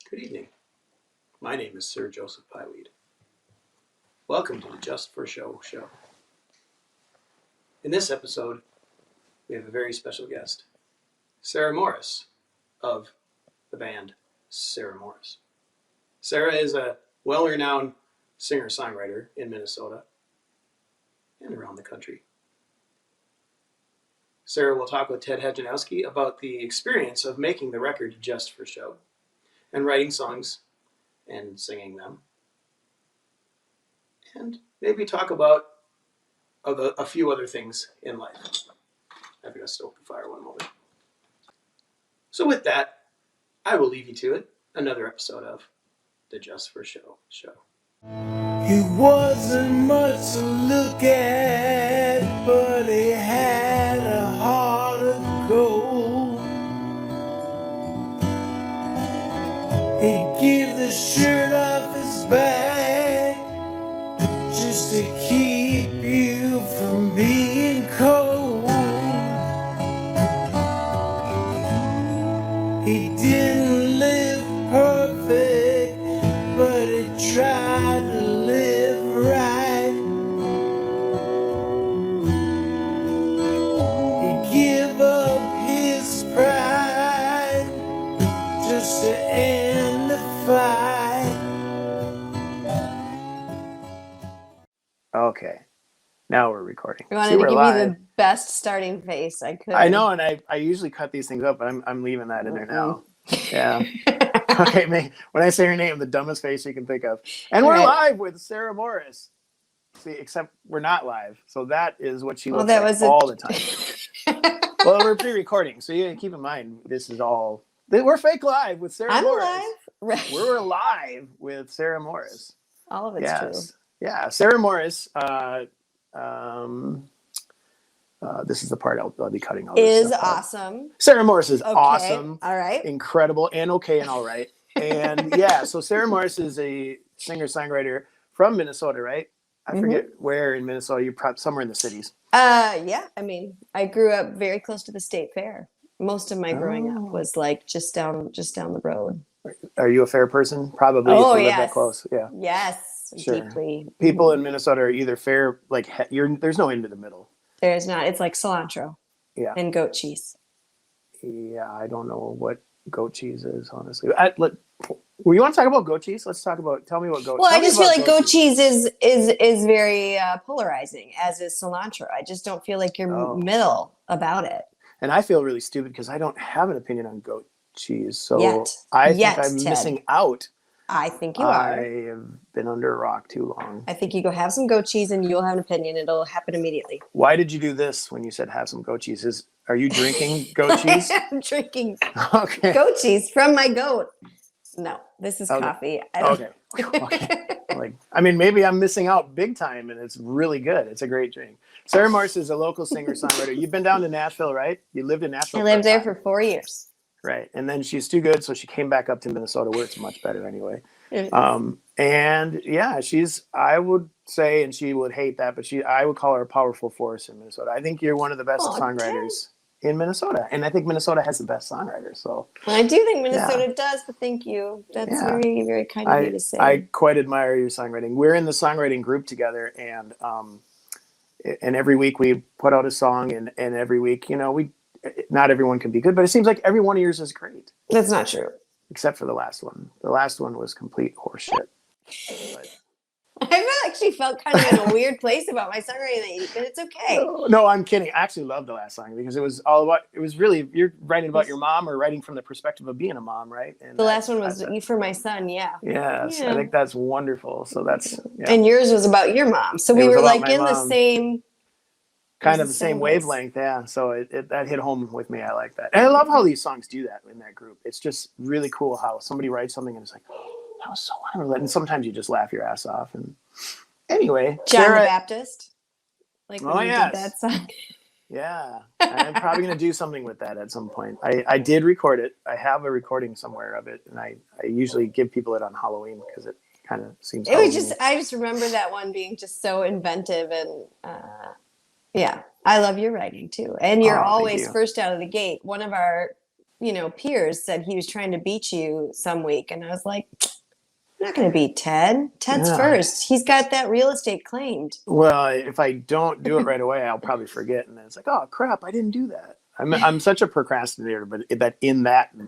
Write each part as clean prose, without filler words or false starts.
Good evening. My name is Sir Joseph Pyeweed. Welcome to the Just for Show show. In this episode, we have a very special guest, Sarah Morris of the band Sarah Morris. Sarah is a well-renowned singer-songwriter in Minnesota and around the country. Sarah will talk with Ted Hedgenowski about the experience of making the record Just for Show and writing songs and singing them. And maybe talk about a few other things in life. I'm going to stoke the fire one moment. So with that, I will leave you to it. Another episode of the Just for Show show. He wasn't much to look at, but he had a heart of gold. He'd give the shirt off his back just to keep you from being cold. He didn't live perfect, but he tried to live right. He gave up his pride just to end the fight. Okay, now we're recording. I wanted to give you the best starting face I could. I know, and I usually cut these things up, but I'm leaving that in there now. Yeah. Okay, when I say her name, the dumbest face you can think of. And we're live with Sarah Morris. See, except we're not live. So that is what she looks like all the time. Well, we're pre-recording, so you gotta keep in mind, this is all... We're fake live with Sarah Morris. I'm live. Right. We're live with Sarah Morris. All of it's true. Yeah, Sarah Morris, this is the part I'll be cutting all this stuff out. Awesome. Sarah Morris is awesome. All right. Incredible and okay and all right. And yeah, so Sarah Morris is a singer-songwriter from Minnesota, right? I forget where in Minnesota. You're probably somewhere in the cities. Yeah. I mean, I grew up very close to the state fair. Most of my growing up was like just down the road. Are you a fair person? Probably. Oh, if you live yes. that close. Yeah. Yes. Sure. Deeply. People in Minnesota are either fair, like there's no into the middle. There's not. It's like cilantro. Yeah. And goat cheese. Yeah, I don't know what goat cheese is, honestly. You want to talk about goat cheese? Tell me what goat. Well, I just feel like goat cheese is very polarizing, as is cilantro. I just don't feel like you're middle about it. And I feel really stupid because I don't have an opinion on goat cheese. So I think I'm missing out. I think you are. I have been under a rock too long. I think you go have some goat cheese and you'll have an opinion. It'll happen immediately. Why did you do this when you said have some goat cheese? Are you drinking goat cheese? I'm drinking goat cheese from my goat. No, this is coffee. Okay. Maybe I'm missing out big time, and it's really good. It's a great drink. Sarah Morris is a local singer-songwriter. You've been down to Nashville, right? You lived in Nashville. I lived there for 4 years. Right. And then she's too good, so she came back up to Minnesota, where it's much better anyway. And yeah, I would say, and she would hate that, but I would call her a powerful force in Minnesota. I think you're one of the best songwriters in Minnesota. And I think Minnesota has the best songwriters. So I do think Minnesota does, but thank you. That's very, very kind of you to say. I quite admire your songwriting. We're in the songwriting group together, and every week we put out a song, and every week, not everyone can be good, but it seems like every one of yours is great. That's not true. Except for the last one. The last one was complete horseshit. I've actually felt kind of in a weird place about my songwriting lately, but it's okay. No, I'm kidding. I actually loved the last song because it was really, you're writing about your mom or writing from the perspective of being a mom, right? And the last one was for my son, yeah. Yes, I think that's wonderful. So that's... Yeah. And yours was about your mom. So we were like in the same... Kind of the same wavelength, yeah. So that hit home with me. I like that. And I love how these songs do that in that group. It's just really cool how somebody writes something and it's like, oh, that was so wonderful. And sometimes you just laugh your ass off. And anyway, John Sarah, the Baptist. Like when you did that song. Yeah. I'm probably going to do something with that at some point. I did record it. I have a recording somewhere of it. And I usually give people it on Halloween because it kind of seems I just remember that one being just so inventive and yeah, I love your writing too. And you're always first out of the gate. One of our peers said he was trying to beat you some week, and I was like, I'm not going to beat Ted. Ted's first. He's got that real estate claimed. Well, if I don't do it right away, I'll probably forget, and then it's like, oh crap, I didn't do that. I'm such a procrastinator, but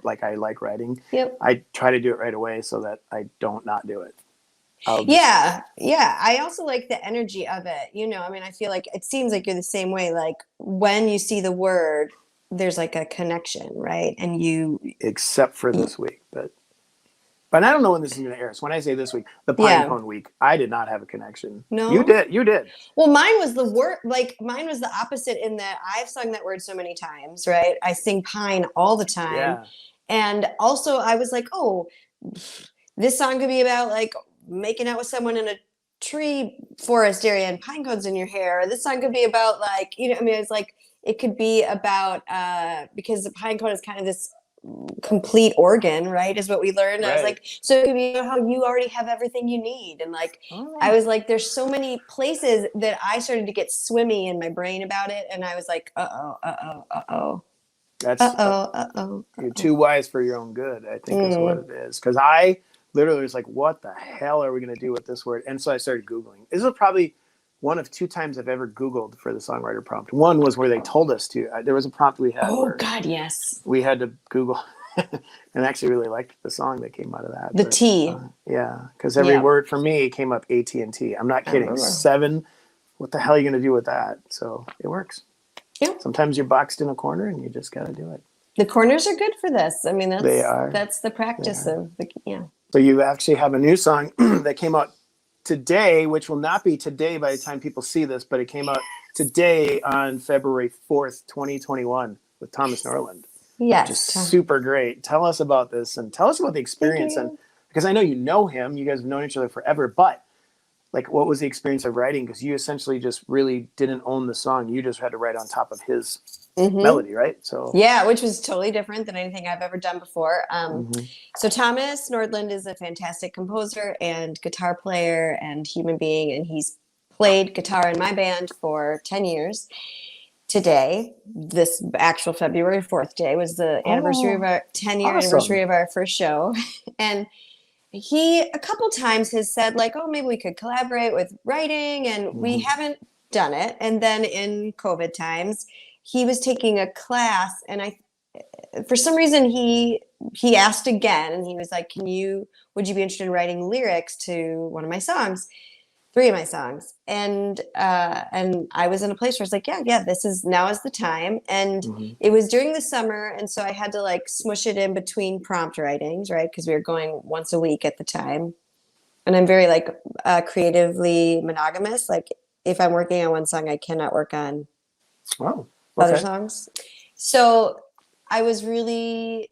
like I like writing. Yep. I try to do it right away so that I don't not do it. Yeah. I also like the energy of it. I feel like it seems like you're the same way. Like when you see the word, there's like a connection, right? And except for this week, but I don't know when this is going to air. So when I say this week, the Pinecone week, I did not have a connection. No, you did. Well, mine was the word. Like mine was the opposite in that I've sung that word so many times, right? I sing pine all the time, and also I was like, oh, this song could be about like making out with someone in a tree forest area and pine cones in your hair. Or this song could be about like it's like it could be about because the pine cone is kind of this complete organ, right, is what we learned. Right. I was like, so it could be how you already have everything you need, and like I was like, there's so many places that I started to get swimmy in my brain about it, and I was like, that's you're too wise for your own good, I think is what it is. Because I literally was like, what the hell are we going to do with this word? And so I started Googling. This is probably one of 2 times I've ever Googled for the songwriter prompt. One was where they told us to. There was a prompt we had. Oh, God, yes. We had to Google. And I actually really liked the song that came out of that. The T. Yeah, because every word for me came up AT&T. I'm not kidding. 7. What the hell are you going to do with that? So it works. Yeah. Sometimes you're boxed in a corner and you just got to do it. The corners are good for this. I mean, they are. That's the practice of the, So you actually have a new song that came out today, which will not be today by the time people see this, but it came out today on February 4th, 2021 with Thomas Norland. Yes. Which is super great. Tell us about this and tell us about the experience. And because I know you know him, you guys have known each other forever, but like, what was the experience of writing? Because you essentially just really didn't own the song. You just had to write on top of his melody, right? So yeah, which was totally different than anything I've ever done before. So Thomas Nordland is a fantastic composer and guitar player and human being, and he's played guitar in my band for 10 years. Today, this actual February 4th day, was the anniversary of our 10-year anniversary of our first show. And he a couple times has said like, oh, maybe we could collaborate with writing, and we haven't done it. And then in COVID times, he was taking a class, and for some reason he asked again, and he was like, would you be interested in writing lyrics to one of my songs, 3 of my songs? And I was in a place where I was like, yeah, now is the time. And it was during the summer, and so I had to like smush it in between prompt writings, right? Because we were going once a week at the time. And I'm very like creatively monogamous. Like if I'm working on one song, I cannot work on other songs. So I was really,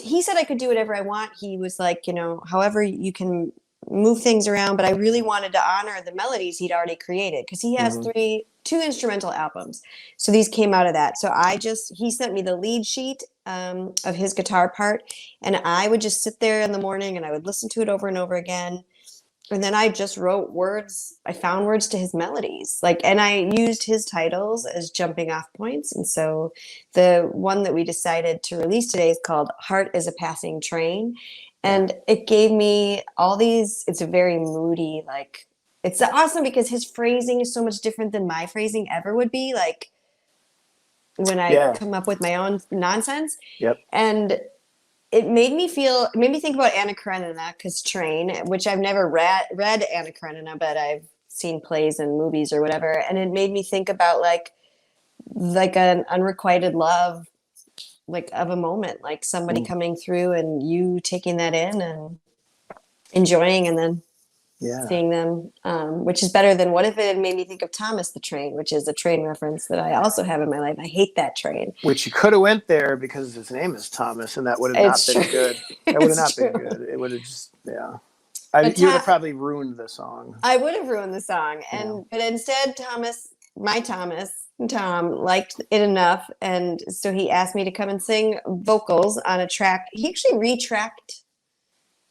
he said I could do whatever I want. He was like, however you can move things around, but I really wanted to honor the melodies he'd already created, because he has 2 instrumental albums. So these came out of that. So he sent me the lead sheet of his guitar part, and I would just sit there in the morning and I would listen to it over and over again. And then I just wrote words. I found words to his melodies, and I used his titles as jumping off points. And so the one that we decided to release today is called Heart is a Passing Train. And it gave me all these, it's a very moody, it's awesome because his phrasing is so much different than my phrasing ever would be. Like when I come up with my own nonsense. Yep. And it made me think about Anna Karenina, because Train, which I've never read Anna Karenina, but I've seen plays and movies or whatever. And it made me think about like an unrequited love, like of a moment, like somebody coming through and you taking that in and enjoying, and then seeing them, which is better than what if it had made me think of Thomas the Train, which is a train reference that I also have in my life. I hate that train. Which you could have went there because his name is Thomas, and that would have not been good. That would have not been good. It would have just, you would have probably ruined the song. I would have ruined the song. But instead, Tom liked it enough, and so he asked me to come and sing vocals on a track. He actually retracked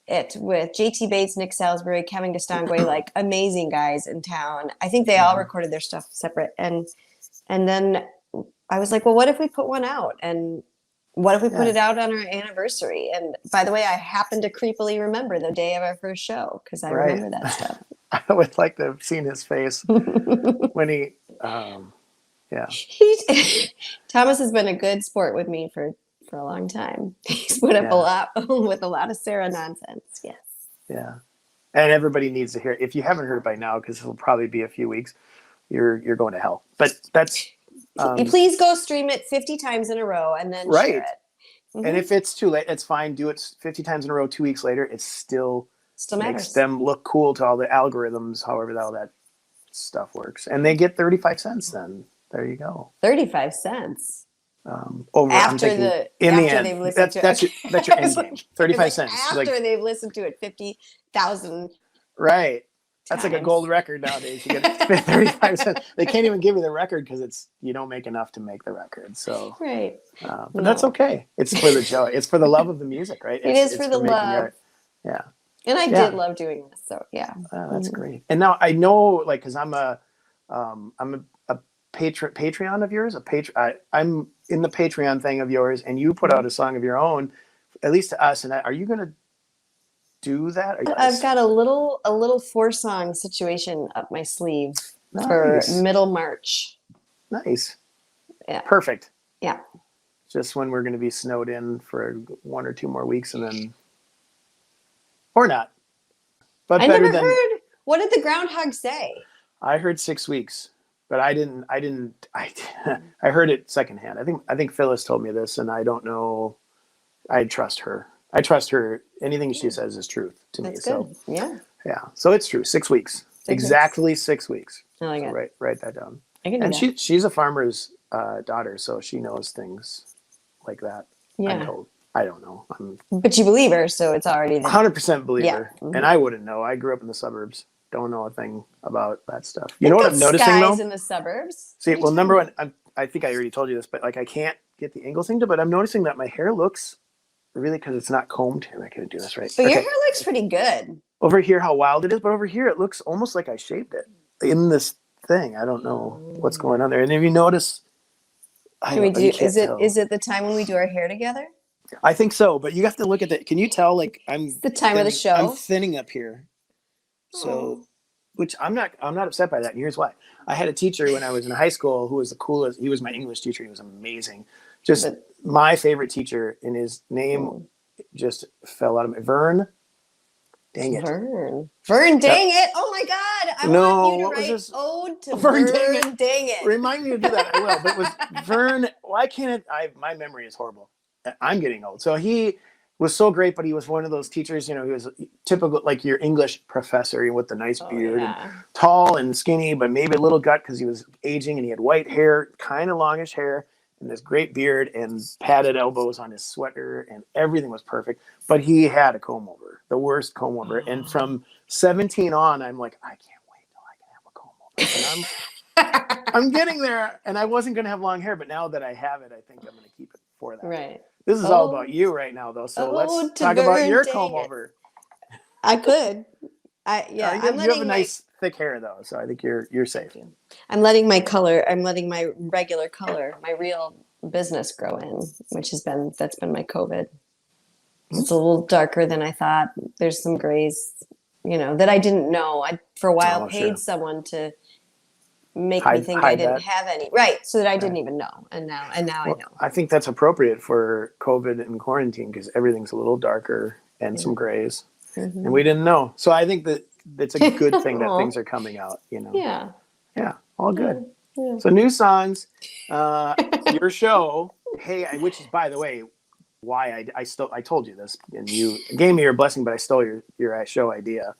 it with JT Bates, Nick Salisbury, Kevin Gastonguay, like amazing guys in town. I think they all recorded their stuff separate. And then I was like, well, what if we put one out? And What if we put Yeah. it out on our anniversary? And by the way, I happen to creepily remember the day of our first show because I Right. remember that stuff. I would like to have seen his face when he, yeah. Thomas has been a good sport with me for a long time. He's put up a lot with a lot of Sarah nonsense. Yes. Yeah. And everybody needs to hear it. If you haven't heard it by now, because it'll probably be a few weeks, you're going to hell. But that's please go stream it 50 times in a row and then right. share it. And if it's too late, it's fine. Do it 50 times in a row. 2 weeks later, it still matters. Makes them look cool to all the algorithms, however all that stuff works. And they get 35 cents then. There you go. 35 cents. Over After the end. they've listened to that's it. Your end game. 35 cents. After they've listened to it 50,000. Right. That's like a gold record nowadays. You get 35 cents. They can't even give you the record because you don't make enough to make the record. So right. But that's okay. It's for the joy. It's for the love of the music, right? It's for the love. Yeah. And I did love doing this. So yeah. That's great. And now I know, like, because I'm a Patreon of yours. I'm in the Patreon thing of yours, and you put out a song of your own, at least to us. And are you going to do that? I've got a little 4-song situation up my sleeve for middle March. Nice. Yeah. Perfect. Yeah. Just when we're going to be snowed in for 1 or 2 more weeks, and then, or not. But I never heard. What did the groundhog say? I heard 6 weeks, but I heard it secondhand. I think Phyllis told me this, and I don't know. I trust her. Anything she says is truth to me. That's So good. Yeah. Yeah. So it's true. 6 weeks. Exactly 6 weeks. I like it. Write that down. I can do and that. she's a farmer's daughter, so she knows things like that. Yeah. I'm told. I don't know. I'm But you believe her, so it's already 100% believer. Yeah. And I wouldn't know. I grew up in the suburbs. Don't know a thing about that stuff. You know what I'm noticing skies though? in the suburbs. See, well, number one, I think I already told you this, but like I can't get the angle thing to. But I'm noticing that my hair looks really, because it's not combed. Am I going to do this right? But your hair looks pretty good. Over here, how wild it is, but over here, it looks almost like I shaved it in this thing. I don't know what's going on there. And if you notice, is it the time when we do our hair together? I think so, but you have to look at that. Can you tell? Like it's the time of the show. I'm thinning up here, so which I'm not upset by that. And here's why: I had a teacher when I was in high school who was the coolest. He was my English teacher. He was amazing, my favorite teacher. And his name just fell out of my Vern. Dang it, Vern, dang it! Oh my God, I want you to write ode to Vern. Dang it! Remind me to do that. I will. But it was Vern. Why can't it? My memory is horrible. I'm getting old. So he was so great, but he was one of those teachers, he was typical, like your English professor with the nice beard, and tall and skinny, but maybe a little gut because he was aging, and he had white hair, kind of longish hair, and this great beard and padded elbows on his sweater, and everything was perfect. But he had a comb over, the worst comb over. And from 17 on, I'm like, I can't wait till I can have a comb over. And I'm getting there, and I wasn't going to have long hair, but now that I have it, I think I'm going to keep it for that. Right. This is all about you right now, though. So let's talk about your comb over. I could. You have a nice thick hair, though, so I think you're safe. I'm letting my regular color, my real business grow in, that's been my COVID. It's a little darker than I thought. There's some grays, that I didn't know. I for a while paid someone to make me think I didn't have any, right? So that I didn't even know, and now I know. I think that's appropriate for COVID and quarantine because everything's a little darker and some grays, and we didn't know. So I think that it's a good thing that things are coming out. Yeah, all good. Yeah. So new songs, your show, hey, which is, by the way, why I told you this, and you gave me your blessing, but I stole your show idea.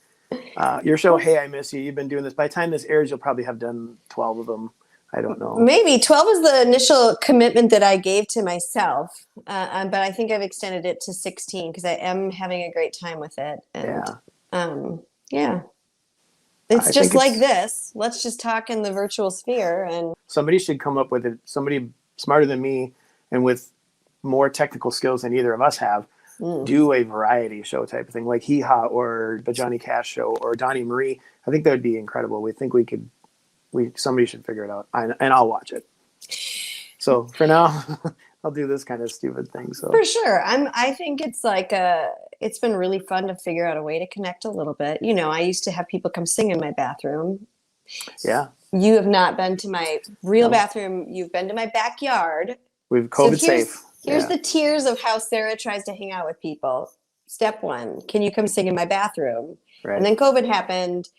Your show, Hey, I Miss You. You've been doing this. By the time this airs, you'll probably have done 12 of them. I don't know. Maybe 12 was the initial commitment that I gave to myself, but I think I've extended it to 16 because I am having a great time with it. And, it's just like this. Let's just talk in the virtual sphere. And somebody should come up with it. Somebody smarter than me and with more technical skills than either of us have. Do a variety show type of thing, like Hee Haw or the Johnny Cash show or Donnie Marie. I think that would be incredible. We think somebody should figure it out, and I'll watch it. So for now, I'll do this kind of stupid thing. So For sure. I think it's like it's been really fun to figure out a way to connect a little bit. You know, I used to have people come sing in my bathroom. yeah, You have not been to my real No. bathroom. You've been to my backyard. we've So COVID safe. Here's Yeah. the tiers of how Sarah tries to hang out with people. Step 1, can you come sing in my bathroom? Right. And then COVID happened.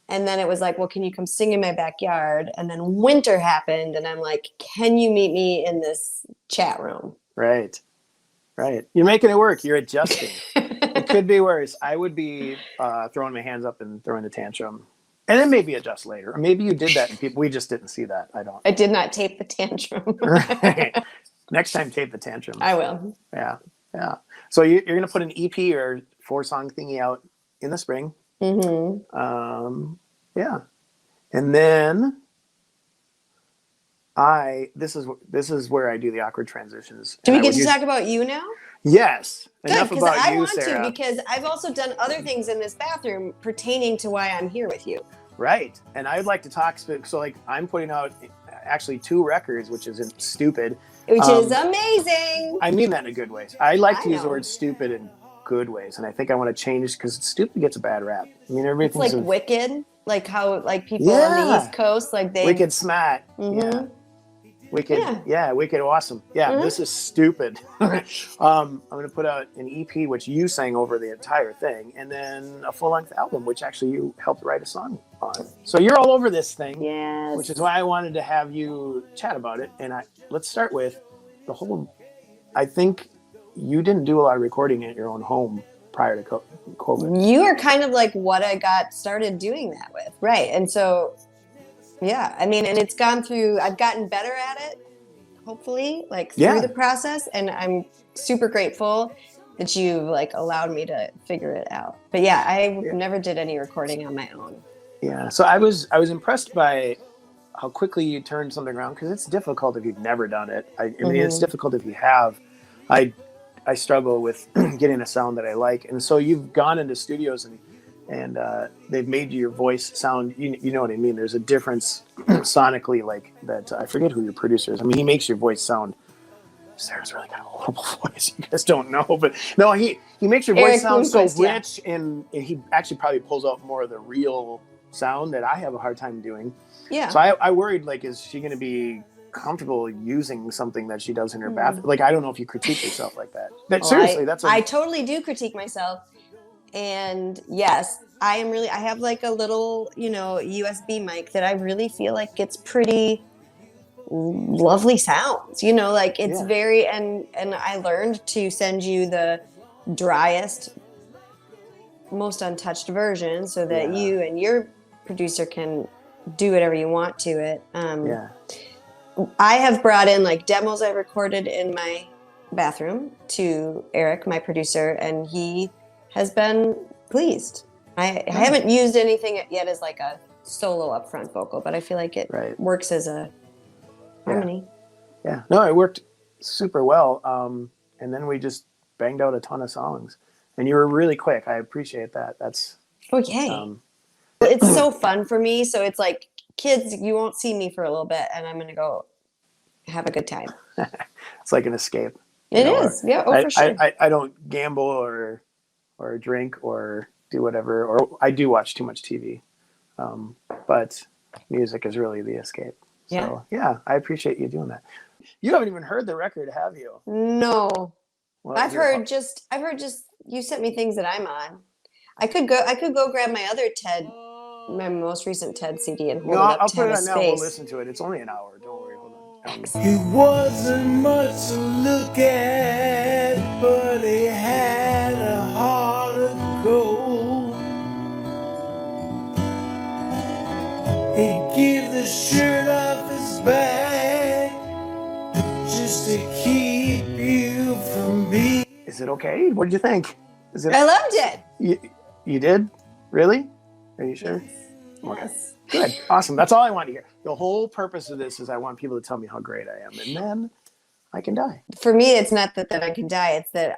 And then it was like, well, can you come sing in my backyard? And then winter happened. And I'm like, can you meet me in this chat room? Right. You're making it work. You're adjusting. It could be worse. I would be throwing my hands up and throwing a tantrum. And then maybe adjust later. Or maybe you did that and we just didn't see that. I don't. I did not tape the tantrum. Right. Next time, tape the tantrum. I will. Yeah. So you're going to put an EP or 4-song thingy out in the spring. Mm-hmm. Yeah. And then this is where I do the awkward transitions. Do we And I get would to talk about you now? Yes. Good, Enough because about I you, want Sarah. to, because I've also done other things in this bathroom pertaining to why I'm here with you. Right. And I would like to talk. So, like, I'm putting out actually 2 records, which isn't stupid. Which is amazing. I mean that in a good way. I like to I use the know. word stupid in good ways. And I think I want to change because stupid gets a bad rap. I mean, It's everything's like Wicked, like how like people on the Yeah. East Coast, like they wicked smart. Mhm. Yeah. Wicked, Yeah. wicked awesome. Yeah, Mhm. This is stupid. I'm going to put out an EP, which you sang over the entire thing, and then a full-length album, which actually you helped write a song on. So you're all over this thing, Yes. which is why I wanted to have you chat about it. And let's start with the whole. I think you didn't do a lot of recording at your own home prior to COVID. You are kind of like what I got started doing that with. Right. And so, yeah, I mean, and it's gone through, I've gotten better at it, hopefully, like through Yeah. the process. And I'm super grateful that you've like allowed me to figure it out. But yeah, I never did any recording on my own. Yeah. So I was impressed by how quickly you turned something around, because it's difficult if you've never done it. I mean, it's difficult if you have. I struggle with getting a sound that I like, and so you've gone into studios and they've made your voice sound. You know what I mean? There's a difference sonically, like that. I forget who your producer is. I mean, he makes your voice sound. Sarah's really got a horrible voice. You guys don't know, but no, he makes your voice Eric sound so Bloomquist, yeah. rich, and he actually probably pulls out more of the real sound that I have a hard time doing. Yeah. So I worried, like, is she going to be comfortable using something that she does in her bathroom? Like, I don't know if you critique yourself like that. But seriously, I totally do critique myself. And yes, I have like a little, USB mic that I really feel like gets pretty lovely sounds, like it's very, and I learned to send you the driest, most untouched version so that you and your producer can do whatever you want to it. I have brought in like demos I recorded in my bathroom to Eric, my producer, and he has been pleased. I haven't used anything yet as like a solo upfront vocal, but I feel like it works as a harmony. Yeah. No, it worked super well. And then we just banged out a ton of songs, and you were really quick. I appreciate that. That's okay. It's so fun for me. So it's like, kids, you won't see me for a little bit, and I'm going to go have a good time. It's like an escape. It is. Yeah. Oh, for sure. I don't gamble or drink or do whatever, or I do watch too much TV. But music is really the escape. So yeah, I appreciate you doing that. You haven't even heard the record, have you? No. Well, I've heard just you sent me things that I'm on. I could go grab my most recent TED CD and hold it up I'll to put have it a on now. space. We'll listen to it. It's only an hour. Don't worry. Hold on. He wasn't much to look at, but he had a heart of gold. He'd give the shirt off his back just to keep you from being. Is it okay? What did you think? I loved it. You did? Really? Are you sure? Okay. Yes. Good. Awesome. That's all I want to hear. The whole purpose of this is I want people to tell me how great I am, and then I can die. For me, it's not that I can die. It's that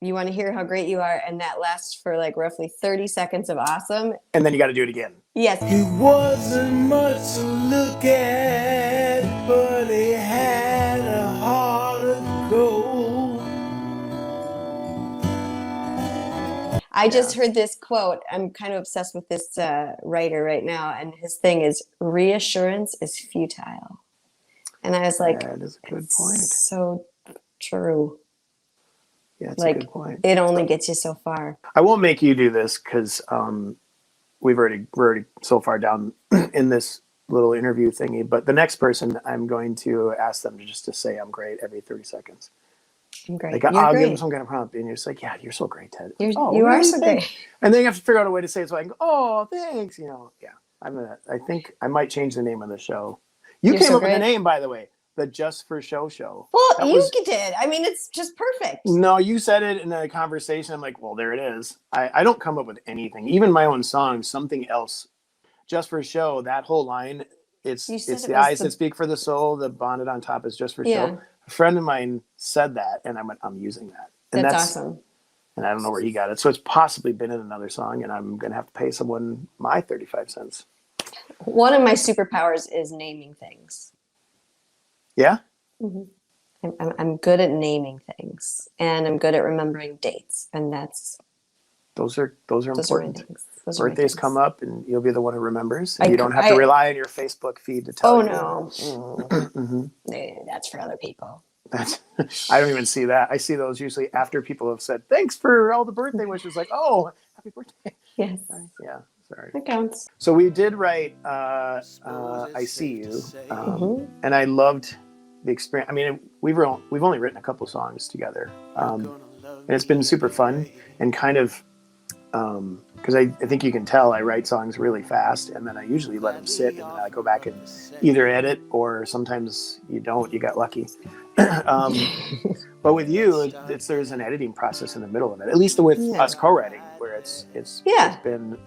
you want to hear how great you are, and that lasts for like roughly 30 seconds of awesome. And then you got to do it again. Yes. He wasn't much to look at, but he had a heart of I just heard this quote. I'm kind of obsessed with this writer right now, and his thing is reassurance is futile. And I was like, that is a good point. So true. Yeah, it's like, a good point. It only gets you so far. I won't make you do this because we're already so far down in this little interview thingy. But the next person, I'm going to ask them to say I'm great every 30 seconds. I'm great. Like, You're I'll great. give them some kind of prompt, and you're just like, yeah, you're so great, Ted. You are so great. And then you have to figure out a way to say it so I can go, oh, thanks. I think I might change the name of the show. You came up with the name, by the way, the Just for Show show. Well, you did. I mean, it's just perfect. No, you said it in a conversation. I'm like, well, there it is. I don't come up with anything. Even my own song, something else. Just for Show, that whole line, it's the eyes that speak for the soul. The bonnet on top is just for show. A friend of mine said that, and I'm using that. And that's awesome. And I don't know where he got it. So it's possibly been in another song, and I'm going to have to pay someone my 35 cents. One of my superpowers is naming things. Yeah? Mm-hmm. I'm good at naming things, and I'm good at remembering dates, and those are important. Birthdays come up, and you'll be the one who remembers. And you don't have to rely on your Facebook feed to tell you. Oh, no. That's for other people. I don't even see that. I see those usually after people have said, thanks for all the birthday wishes. Like, oh, happy birthday. Yes. Yeah, sorry. That counts. So we did write I See You, and I loved the experience. I mean, we've only written a couple songs together, and it's been super fun and kind of because I think you can tell I write songs really fast, and then I usually let them sit, and then I go back and either edit, or sometimes you don't. You got lucky. But with you, there's an editing process in the middle of it. At least with us co-writing, where it's been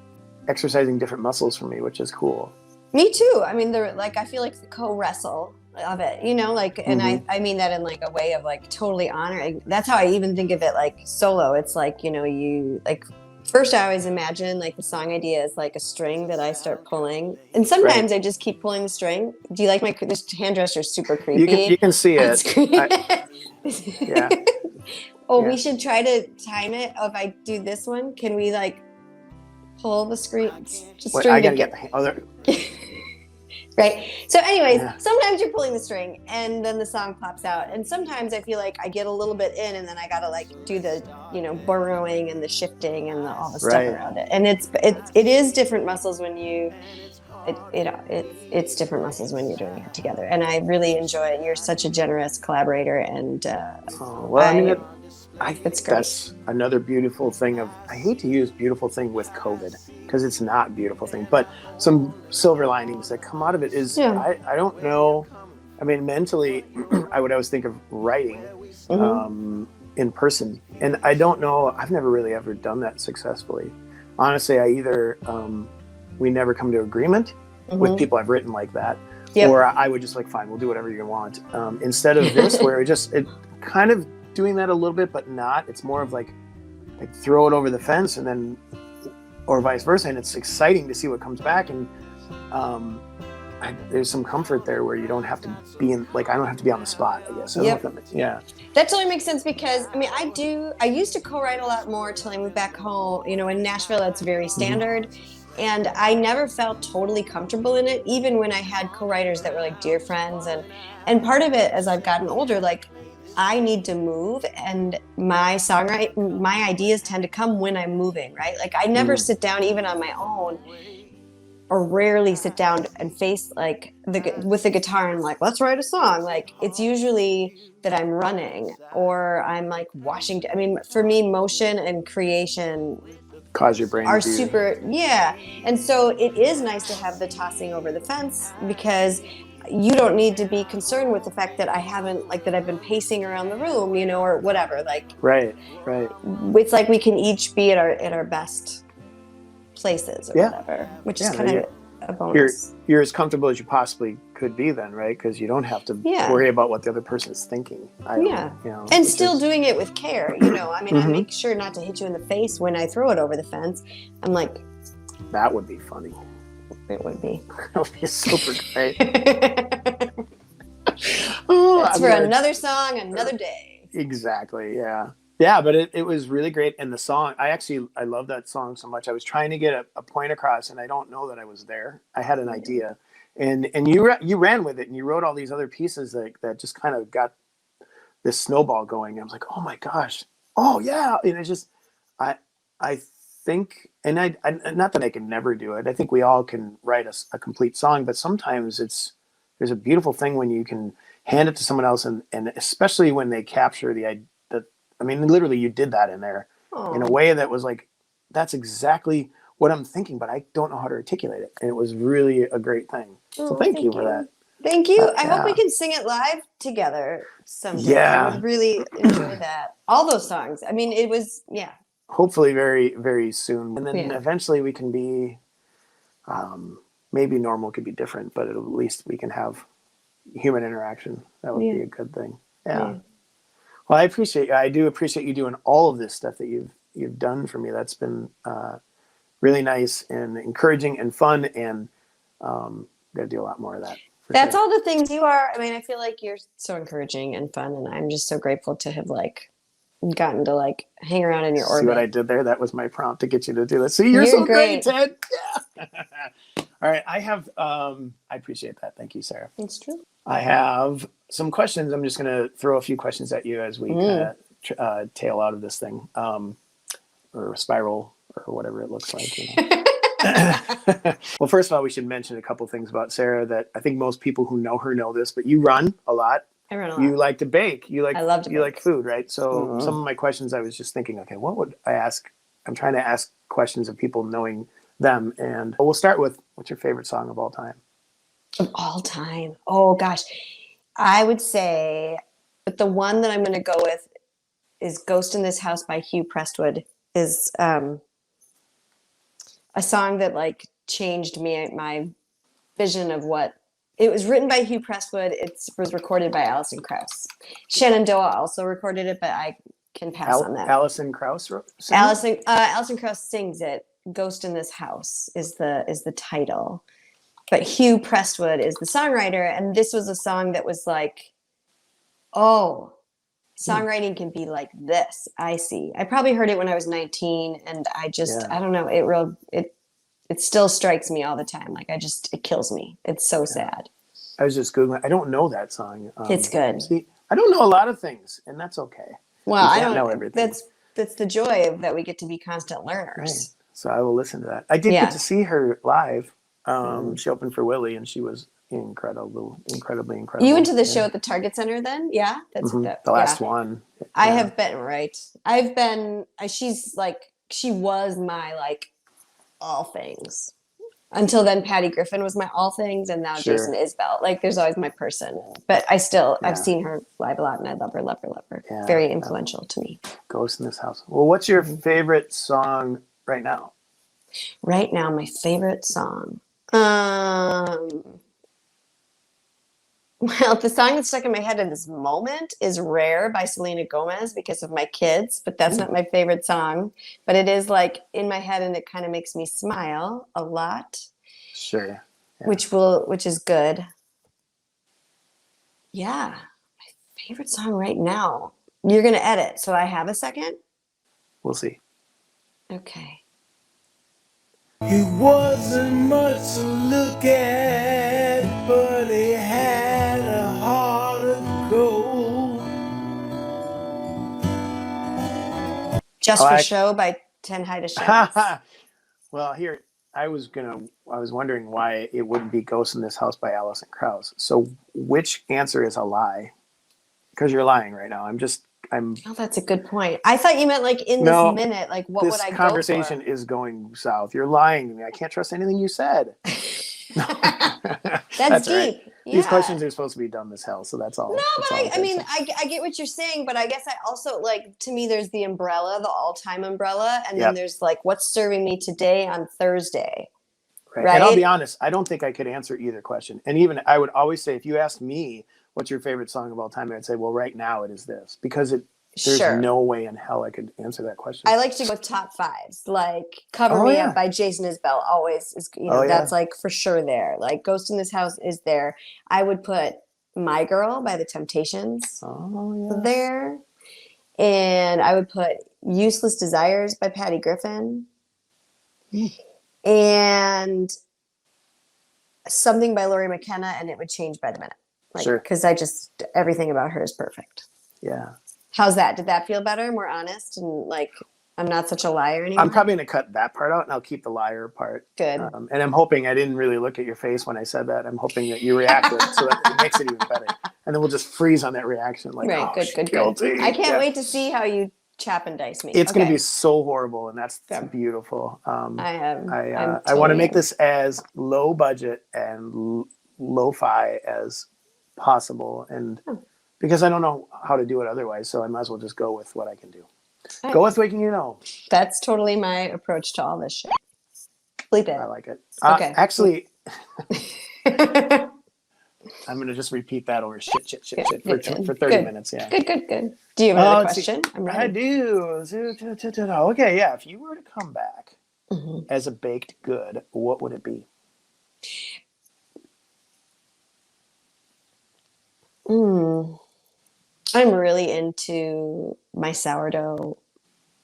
exercising different muscles for me, which is cool. Me too. I mean, I feel like the co-wrestle of it, and I mean that in like a way of like totally honoring. That's how I even think of it, like solo. It's like, you like. First, I always imagine like the song idea is like a string that I start pulling, and sometimes I just keep pulling the string. Do you like this hairdresser? Is super creepy. You can see it. Yeah. We should try to time it. If I do this one, can we like pull the string? I gotta get the other. Right. So anyways, sometimes you're pulling the string and then the song pops out. And sometimes I feel like I get a little bit in and then I got to like do the, burrowing and the shifting and all the stuff around it. And it is different muscles when it's different muscles when you're doing it together. And I really enjoy it. You're such a generous collaborator. And it's great. That's another beautiful thing I hate to use beautiful thing with COVID because it's not a beautiful thing, but some silver linings that come out of it is, I don't know. I mean, mentally, I would always think of writing in person. And I don't know, I've never really ever done that successfully. Honestly, we never come to agreement with people I've written like that. Or I would just like, fine, we'll do whatever you want. Instead of this, where it kind of doing that a little bit, but not. It's more of like throw it over the fence, and then, or vice versa. And it's exciting to see what comes back. And there's some comfort there where you don't have to be I don't have to be on the spot, I guess. That totally makes sense because I mean, I used to co-write a lot more till I moved back home. In Nashville, that's very standard. And I never felt totally comfortable in it, even when I had co-writers that were like dear friends. And part of it, as I've gotten older, like I need to move, and my ideas tend to come when I'm moving, right? Like I never sit down even on my own, or rarely sit down and face like with the guitar and like, let's write a song. Like it's usually that I'm running or I'm like washing. I mean, for me, motion and creation cause your brain are to super. And so it is nice to have the tossing over the fence because you don't need to be concerned with the fact that I've been pacing around the room, or whatever. Like, right. It's like we can each be at our best places or whatever, which is kind of a bonus. You're as comfortable as you possibly could be then, right? Because you don't have to worry about what the other person is thinking. And still doing it with care. I mean, I make sure not to hit you in the face when I throw it over the fence. I'm like, that would be funny. It would be. That would be super great. That's for another song, another day. Exactly. Yeah. Yeah, but it was really great. And the song, I love that song so much. I was trying to get a point across, and I don't know that I was there. I had an idea, and you ran with it, and you wrote all these other pieces that just kind of got this snowball going. I was like, oh my gosh, oh yeah, and it's just I think, and I not that I can never do it. I think we all can write a complete song, but sometimes there's a beautiful thing when you can hand it to someone else, and especially when they capture I mean, literally, you did that in there in a way that was like, that's exactly what I'm thinking, but I don't know how to articulate it. And it was really a great thing. So thank you for that. Thank you. I hope we can sing it live together someday. Yeah. I would really enjoy that. All those songs. I mean, it was, yeah. Hopefully very, very soon. And then eventually we can be, maybe normal could be different, but at least we can have human interaction. That would be a good thing. Yeah. Well, I do appreciate you doing all of this stuff that you've done for me. That's been really nice and encouraging and fun, and gotta do a lot more of that. That's all the things you are. I mean, I feel like you're so encouraging and fun, and I'm just so grateful to have gotten to hang around in your orbit. See what I did there? That was my prompt to get you to do that. See, you're so great, Ted. Yeah. All right, I have. I appreciate that. Thank you, Sarah. It's true. I have some questions. I'm just going to throw a few questions at you as we tail out of this thing, or spiral, or whatever it looks like. You know. Well, first of all, we should mention a couple things about Sarah that I think most people who know her know this, but you run a lot. I run a lot. You like to bake. I love to bake. You like food, right? So some of my questions, I was just thinking, okay, what would I ask? I'm trying to ask questions of people knowing them. And we'll start with, what's your favorite song of all time? Of all time. Oh gosh. I would say, but the one that I'm going to go with is Ghost in This House by Hugh Prestwood, is a song that changed my vision of what it was. Written by Hugh Prestwood. It was recorded by Alison Krauss. Shannon Doa also recorded it, but I can pass on that. Alison Krauss Alison Krauss sings it. Ghost in This House is the title. But Hugh Prestwood is the songwriter, and this was a song that was songwriting can be like this. I see. I probably heard it when I was 19, and I don't know. It still strikes me all the time. It kills me. It's so sad. I was just Googling. I don't don't song. It's good. See, I don't know a lot of things, and that's okay. Well, I don't know everything. That's the joy of that we get to be constant learners. Right. So I will listen to that. I did get to see her live. She opened for Willie, and she was incredibly incredible. You went to the show at the Target Center then? Yeah, that's the last one. I have been I've been. She was my all things. Until then, Patty Griffin was my all things, and now Jason Isbell. There's always my person. But I've seen her live a lot, and I love her. Yeah, very influential to me. Ghost in This House. Well, what's your favorite song right now? Right now, my favorite song. Well, the song that's stuck in my head in this moment is Rare by Selena Gomez because of my kids, but that's not my favorite song. But it is in my head, and it kind of makes me smile a lot. Sure. Yeah. Which is good. Yeah. My favorite song right now. You're going to edit, so I have a second? We'll see. Okay. He wasn't much to look at, but he had a heart of gold. Just for Show by Ten High to Show. Well, here I was wondering why it wouldn't be Ghost in This House by Alison Krauss. So which answer is a lie? Because you're lying right now. Oh, that's a good point. I thought you meant in this minute, what would I go for? This conversation is going south. You're lying to me. I can't trust anything you said. That's deep. Right. Yeah. These questions are supposed to be dumb as hell, so that's all. No, but I get what you're saying, but I guess I also to me, there's the umbrella, the all-time umbrella, and then there's what's serving me today on Thursday. Right. And I'll be honest, I don't think I could answer either question. And even I would always say, if you asked me, what's your favorite song of all time? I'd say, well, right now it is this, because there's no way in hell I could answer that question. I like to go with top fives, Cover Me Up by Jason Isbell always is, that's for sure there. Ghost in This House is there. I would put My Girl by The Temptations there. And I would put Useless Desires by Patty Griffin. And something by Lori McKenna, and it would change by the minute. Like, Sure. Because everything about her is perfect. Yeah. How's that? Did that feel better, more honest, and like I'm not such a liar anymore? I'm probably going to cut that part out, and I'll keep the liar part. Good. And I'm hoping I didn't really look at your face when I said that. I'm hoping that you reacted so that it makes it even better. And then we'll just freeze on that reaction. Like, right. oh, Good. guilty. I can't wait to see how you chap and dice me. It's going to be so horrible, and that's beautiful. I want to make this as low budget and lo-fi as possible, and because I don't know how to do it otherwise, so I might as well just go with what I can do. Right. Go with what you know. That's totally my approach to all this shit. Bleep it. I like it. Okay. Actually, I'm going to just repeat that over shit for 30 minutes. Yeah. Good. Do you have another question? I'm ready. I do. Okay, yeah. If you were to come back as a baked good, what would it be? I'm really into my sourdough,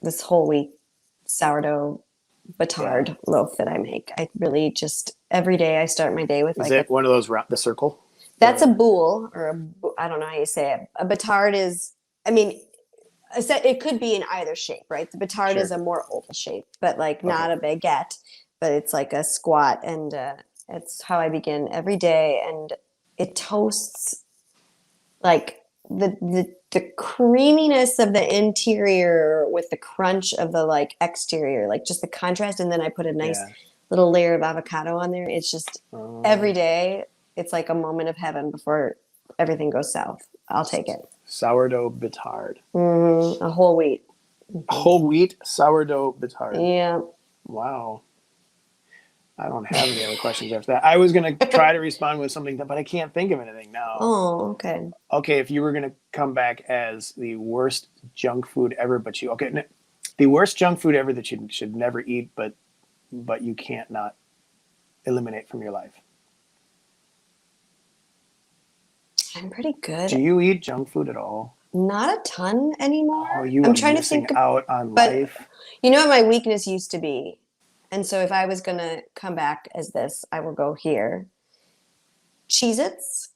this whole week sourdough batard loaf that I make. I really just, every day I start my day with Is it one of those, the circle? That's a boule, or I don't know how you say it. A batard is, I mean, it could be in either shape, right? The batard is a more oval shape, but like not a baguette, but it's like a squat, and it's how I begin every day, and it toasts like the creaminess of the interior with the crunch of the like exterior, like just the contrast, and then I put a nice little layer of avocado on there. It's just every day. It's like a moment of heaven before everything goes south. I'll take it. Sourdough batard. A whole wheat. Whole wheat sourdough batard. Yeah. Wow. I don't have any other questions after that. I was going to try to respond with something, but I can't think of anything now. Oh, okay. Okay, if you were going to come back as the worst junk food ever, the worst junk food ever that you should never eat, but you can't not eliminate from your life. I'm pretty good. Do you eat junk food at all? Not a ton anymore. Oh, I'm trying to think out on life. You know what my weakness used to be? And so if I was going to come back as this, I will go here. Cheez-Its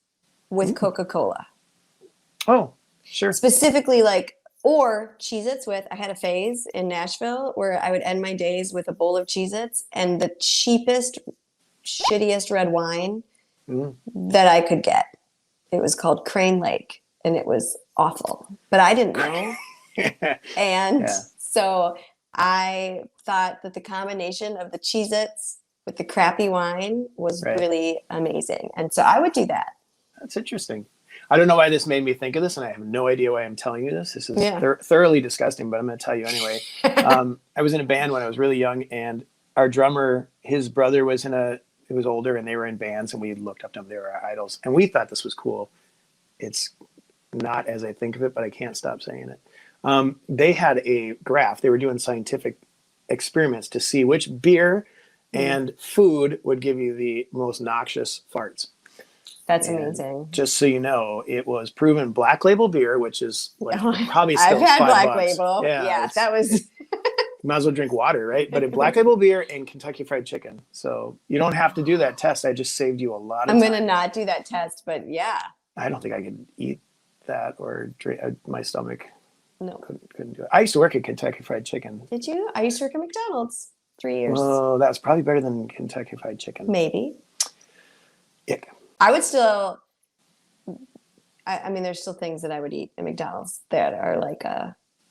with Coca-Cola. Oh, sure. Specifically or Cheez-Its with, I had a phase in Nashville where I would end my days with a bowl of Cheez-Its and the cheapest, shittiest red wine that I could get. It was called Crane Lake, and it was awful. But I didn't know. And so I thought that the combination of the Cheez-Its with the crappy wine was really amazing. And so I would do that. That's interesting. I don't know why this made me think of this, and I have no idea why I'm telling you this. This is thoroughly disgusting, but I'm going to tell you anyway. I was in a band when I was really young, and our drummer, his brother was was older, and they were in bands, and we looked up to them. They were our idols, and we thought this was cool. It's not as I think of it, but I can't stop saying it. They had a graph. They were doing scientific experiments to see which beer and food would give you the most noxious farts. That's amazing. Just so you know, it was proven Black Label beer, which is probably still $5. I've had Black Label. Yeah, that was... Might as well drink water, right? But a Black Label beer and Kentucky Fried Chicken. So you don't have to do that test. I just saved you a lot of time. I'm going to not do that test, but yeah. I don't think I could eat that or drink. My stomach couldn't do it. I used to work at Kentucky Fried Chicken. Did you? I used to work at McDonald's 3 years. Oh, that was probably better than Kentucky Fried Chicken. Maybe. Ick. I would still... I mean, there's still things that I would eat at McDonald's that are like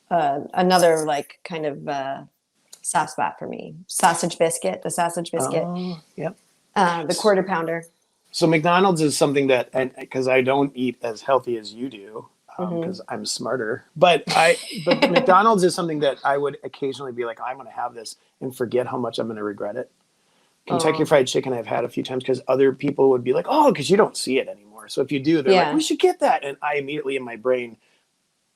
another like kind of soft spot for me. The sausage biscuit. Yep. The quarter pounder. So McDonald's is something that, because I don't eat as healthy as you do, because I'm smarter. But McDonald's is something that I would occasionally be like, I'm going to have this and forget how much I'm going to regret it. Kentucky Fried Chicken I've had a few times because other people would be like, oh, because you don't see it anymore. So if you do, they're like, we should get that. And I immediately in my brain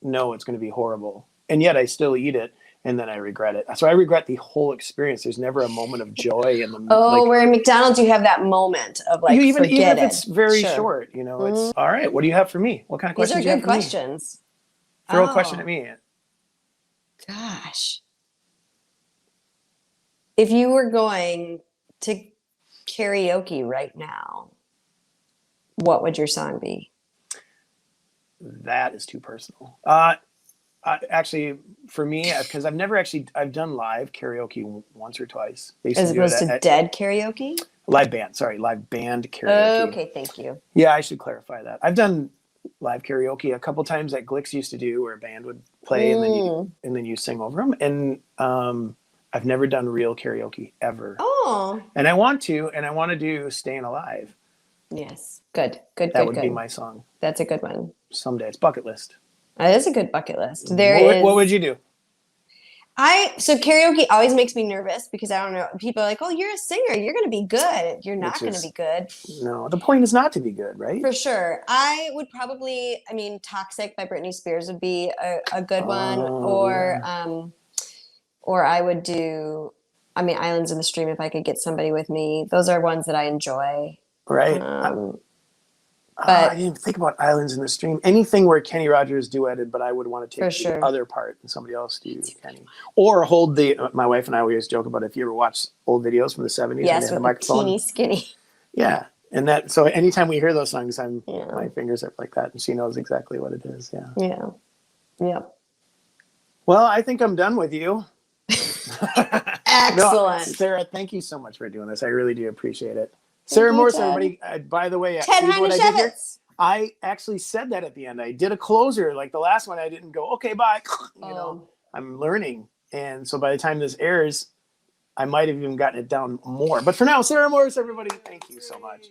know it's going to be horrible. And yet I still eat it. And then I regret it. So I regret the whole experience. There's never a moment of joy in the. Where in McDonald's you have that moment of like, even if it's very short, it's all right. What do you have for me? What kind of questions? These are good questions. Throw a question at me. Gosh. If you were going to karaoke right now, what would your song be? That is too personal. Actually, for me, because I've done live karaoke once or twice. They used As to do it opposed to at dead karaoke? live band. Sorry, live band karaoke. Okay, thank you. Yeah, I should clarify that. I've done live karaoke a couple times that Glicks used to do, where a band would play and then you sing over them. And I've never done real karaoke ever. Oh, And I want to do "Staying Alive." yes. Good, good, That good, would good. be my song That's a good one. someday. It's bucket list. That is a good bucket list. What would you do? So karaoke always makes me nervous because I don't know. People are like, "Oh, you're a singer. You're going to be good." You're not going to be good. No, the point is not to be good, right? For sure. I would probably, Toxic by Britney Spears would be a good one. Or I would do, Islands in the Stream if I could get somebody with me. Those are ones that I enjoy. Right. But I didn't think about Islands in the Stream. Anything where Kenny Rogers duetted, but I would want to take the other part and somebody else do Kenny. Or hold my wife and I always joke about if you ever watch old videos from the 70s. Yes, with the microphone. Teeny skinny. Yeah. And so anytime we hear those songs, my fingers are like that and she knows exactly what it is. Yeah. Yeah. Yeah. Well, I think I'm done with you. Excellent. No, Sarah, thank you so much for doing this. I really do appreciate it. Sarah Morse, everybody. By the way, Ted what I did here? I actually said that at the end. I did a closer. Like the last one, I didn't go, okay, bye. I'm learning. And so by the time this airs, I might have even gotten it down more. But for now, Sarah Morse, everybody, thank you so much.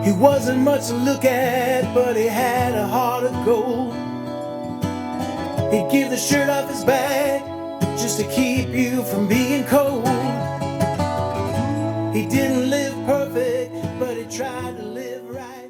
He wasn't much to look at, but he had a heart of gold. He'd give the shirt off his back just to keep you from being cold. He didn't live perfect, but he tried to live right.